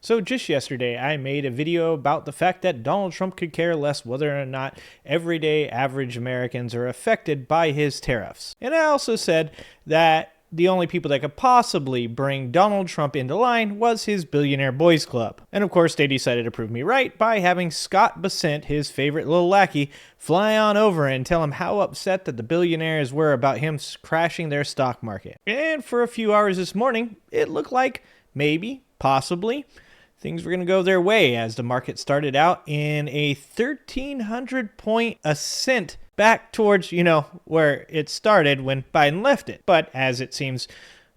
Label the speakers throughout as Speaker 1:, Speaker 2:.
Speaker 1: So just yesterday, I made a video about the fact that Donald Trump could care less whether or not everyday average Americans are affected by his tariffs. And I also said that the only people that could possibly bring Donald Trump into line was his billionaire boys club. And of course, they decided to prove me right by having Scott Bessent, his favorite little lackey, fly on over and tell him how upset that the billionaires were about him crashing their stock market. And for a few hours this morning, it looked like maybe, possibly, things were going to go their way as the market started out in a 1,300 point ascent back towards, where it started when Biden left it. But as it seems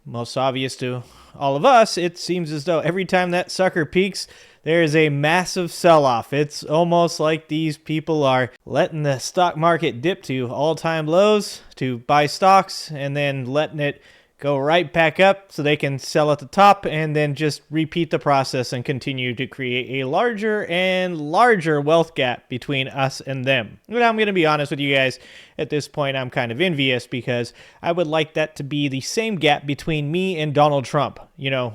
Speaker 1: most obvious to all of us, it seems as though every time that sucker peaks, there is a massive sell-off. It's almost like these people are letting the stock market dip to all-time lows to buy stocks and then letting it go right back up so they can sell at the top and then just repeat the process and continue to create a larger and larger wealth gap between us and them. But I'm going to be honest with you guys, at this point I'm kind of envious because I would like that to be the same gap between me and Donald Trump,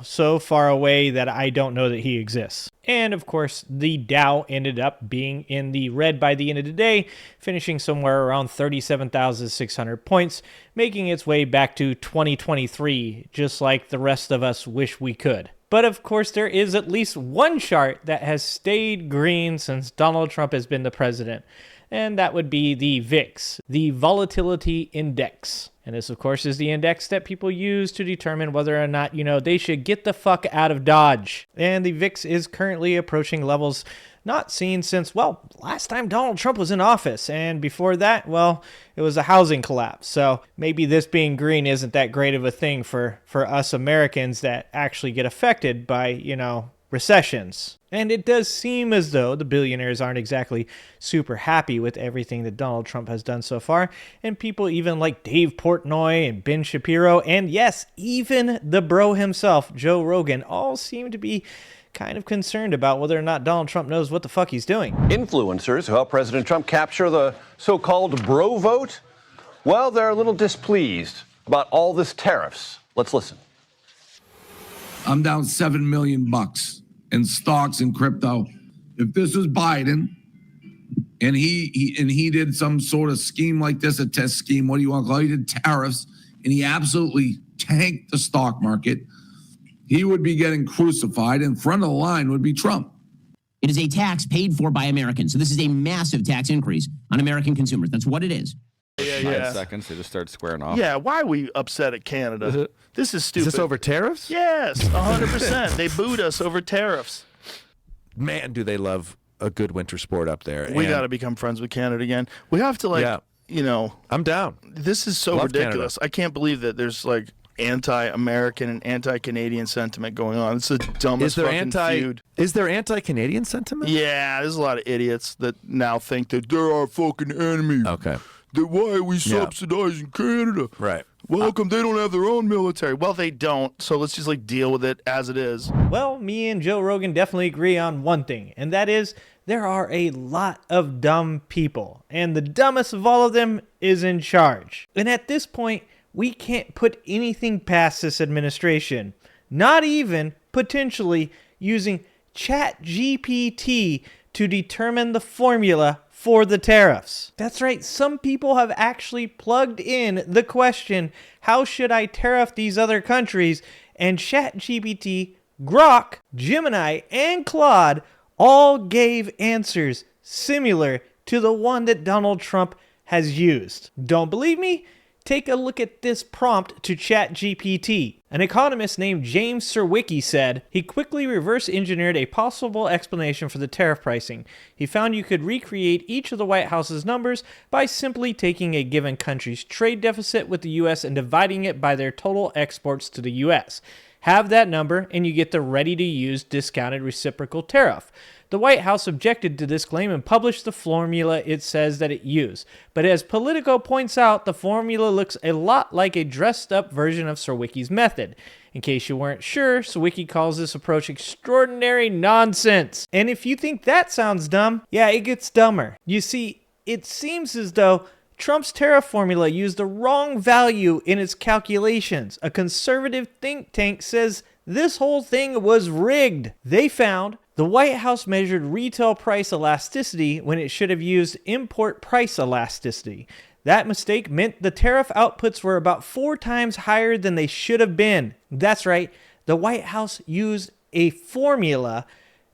Speaker 1: so far away that I don't know that he exists. And of course, the Dow ended up being in the red by the end of the day, finishing somewhere around 37,600 points, making its way back to 2023, just like the rest of us wish we could. But of course, there is at least one chart that has stayed green since Donald Trump has been the president, and that would be the VIX, the Volatility Index. And this, of course, is the index that people use to determine whether or not, they should get the fuck out of Dodge. And the VIX is currently approaching levels not seen since, last time Donald Trump was in office. And before that, it was a housing collapse. So maybe this being green isn't that great of a thing for us Americans that actually get affected by, recessions. And it does seem as though the billionaires aren't exactly super happy with everything that Donald Trump has done so far. And people even like Dave Portnoy and Ben Shapiro, and yes, even the bro himself, Joe Rogan, all seem to be kind of concerned about whether or not Donald Trump knows what the fuck he's doing.
Speaker 2: Influencers who helped President Trump capture the so-called bro vote, they're a little displeased about all this tariffs. Let's listen.
Speaker 3: I'm down $7 million in stocks and crypto. If this was Biden and he did some sort of scheme like this, a test scheme, what do you want to call it? He did tariffs and he absolutely tanked the stock market, he would be getting crucified. In front of the line would be Trump.
Speaker 4: It is a tax paid for by Americans. So this is a massive tax increase on American consumers. That's what it is.
Speaker 5: 5 seconds, they just start squaring off.
Speaker 6: Yeah, why are we upset at Canada? This is stupid.
Speaker 5: Is this over tariffs?
Speaker 6: Yes, 100%. They booed us over tariffs.
Speaker 5: Man, do they love a good winter sport up there.
Speaker 6: We got to become friends with Canada again. We have to,
Speaker 5: I'm down.
Speaker 6: This is so ridiculous. Canada. I can't believe that there's, anti-American and anti-Canadian sentiment going on. It's the dumbest fucking feud.
Speaker 5: Is there anti-Canadian sentiment?
Speaker 6: Yeah, there's a lot of idiots that now think that they're our fucking enemy.
Speaker 5: Okay.
Speaker 6: Why are we subsidizing Canada?
Speaker 5: Right.
Speaker 6: Well, how come they don't have their own military? Well, they don't, so let's just deal with it as it is.
Speaker 1: Well, me and Joe Rogan definitely agree on one thing, and that is there are a lot of dumb people, and the dumbest of all of them is in charge. And at this point, we can't put anything past this administration, not even potentially using ChatGPT to determine the formula for the tariffs. That's right, some people have actually plugged in the question, how should I tariff these other countries? And ChatGPT, Grok, Gemini, and Claude all gave answers similar to the one that Donald Trump has used. Don't believe me? Take a look at this prompt to ChatGPT. An economist named James Surowiecki said he quickly reverse engineered a possible explanation for the tariff pricing. He found you could recreate each of the White House's numbers by simply taking a given country's trade deficit with the U.S. and dividing it by their total exports to the U.S. Have that number and you get the ready-to-use discounted reciprocal tariff. The White House objected to this claim and published the formula it says that it used. But as Politico points out, the formula looks a lot like a dressed-up version of Surowiecki's method. In case you weren't sure, Surowiecki calls this approach extraordinary nonsense. And if you think that sounds dumb, yeah, it gets dumber. You see, it seems as though Trump's tariff formula used the wrong value in its calculations. A conservative think tank says This whole thing was rigged. They found the White House measured retail price elasticity when it should have used import price elasticity. That mistake meant the tariff outputs were about 4 times higher than they should have been. That's right, the White House used a formula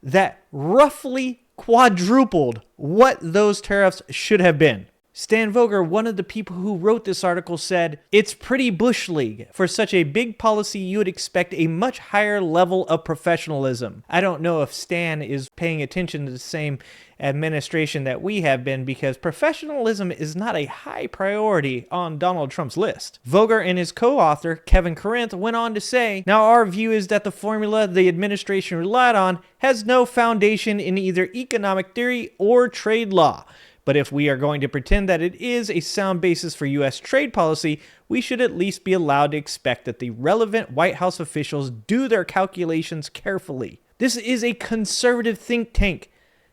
Speaker 1: that roughly quadrupled what those tariffs should have been. Stan Vogler, one of the people who wrote this article, said, "It's pretty Bush League. For such a big policy, you would expect a much higher level of professionalism." I don't know if Stan is paying attention to the same administration that we have been, because professionalism is not a high priority on Donald Trump's list. Vogler and his co-author, Kevin Corinth, went on to say, "Now our view is that the formula the administration relied on has no foundation in either economic theory or trade law. But if we are going to pretend that it is a sound basis for U.S. trade policy, we should at least be allowed to expect that the relevant White House officials do their calculations carefully. This is a conservative think tank.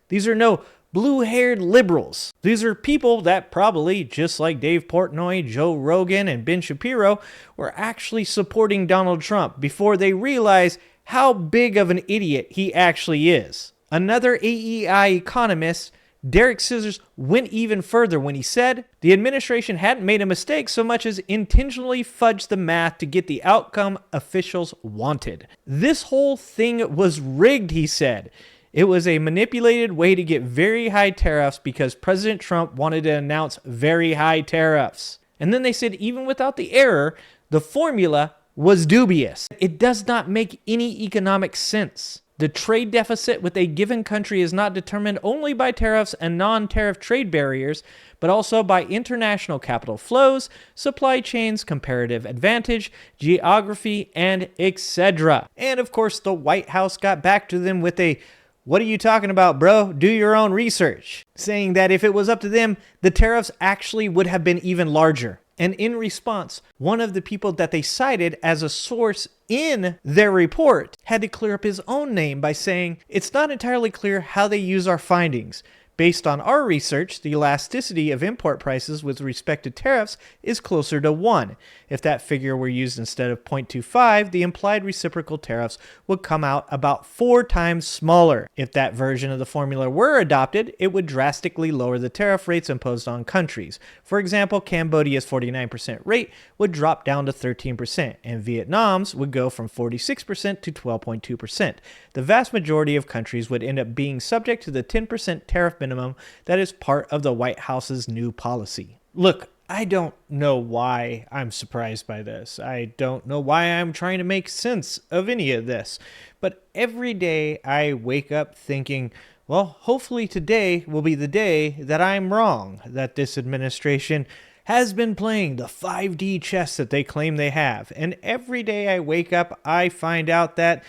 Speaker 1: These are no blue-haired liberals. These are people that probably, just like Dave Portnoy, Joe Rogan, and Ben Shapiro, were actually supporting Donald Trump before they realized how big of an idiot he actually is." Another AEI economist, Derek Scissors, went even further when he said the administration hadn't made a mistake so much as intentionally fudged the math to get the outcome officials wanted. This whole thing was rigged, he said. It was a manipulated way to get very high tariffs because President Trump wanted to announce very high tariffs. And then they said even without the error, the formula was dubious. It does not make any economic sense. The trade deficit with a given country is not determined only by tariffs and non-tariff trade barriers, but also by international capital flows, supply chains, comparative advantage, geography, and etc. And of course, the White House got back to them with a, "What are you talking about, bro? Do your own research," saying that if it was up to them, the tariffs actually would have been even larger. And in response, one of the people that they cited as a source in their report had to clear up his own name by saying, "It's not entirely clear how they use our findings. Based on our research, the elasticity of import prices with respect to tariffs is closer to 1. If that figure were used instead of 0.25, the implied reciprocal tariffs would come out about 4 times smaller. If that version of the formula were adopted, it would drastically lower the tariff rates imposed on countries. For example, Cambodia's 49% rate would drop down to 13%, and Vietnam's would go from 46% to 12.2%. The vast majority of countries would end up being subject to the 10% tariff minimum that is part of the White House's new policy." Look, I don't know why I'm surprised by this. I don't know why I'm trying to make sense of any of this. But every day I wake up thinking, well, hopefully today will be the day that I'm wrong, that this administration has been playing the 5D chess that they claim they have. And every day I wake up, I find out that,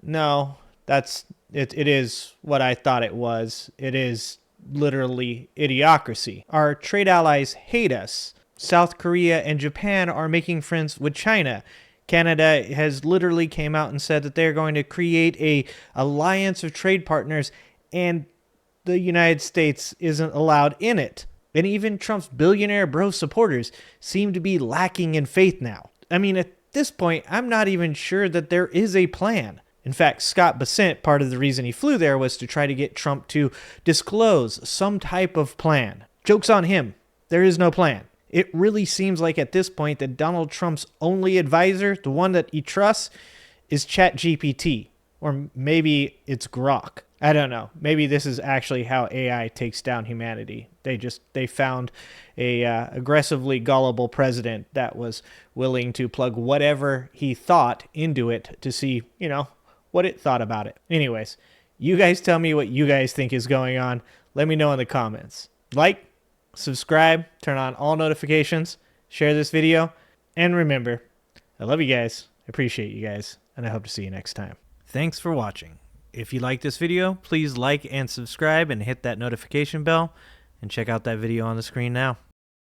Speaker 1: no, it is what I thought it was. It is literally idiocracy. Our trade allies hate us. South Korea and Japan are making friends with China. Canada has literally came out and said that they're going to create a alliance of trade partners, and the United States isn't allowed in it. And even Trump's billionaire bro supporters seem to be lacking in faith now. I mean, at this point, I'm not even sure that there is a plan. In fact, Scott Bessent, part of the reason he flew there was to try to get Trump to disclose some type of plan. Joke's on him. There is no plan. It really seems like at this point that Donald Trump's only advisor, the one that he trusts, is ChatGPT. Or maybe it's Grok. I don't know. Maybe this is actually how AI takes down humanity. They found a aggressively gullible president that was willing to plug whatever he thought into it to see, what it thought about it. Anyways, you guys tell me what you guys think is going on. Let me know in the comments. Like, subscribe, turn on all notifications, share this video, and remember, I love you guys, I appreciate you guys, and I hope to see you next time. Thanks for watching. If you like this video, please like and subscribe and hit that notification bell, and check out that video on the screen now.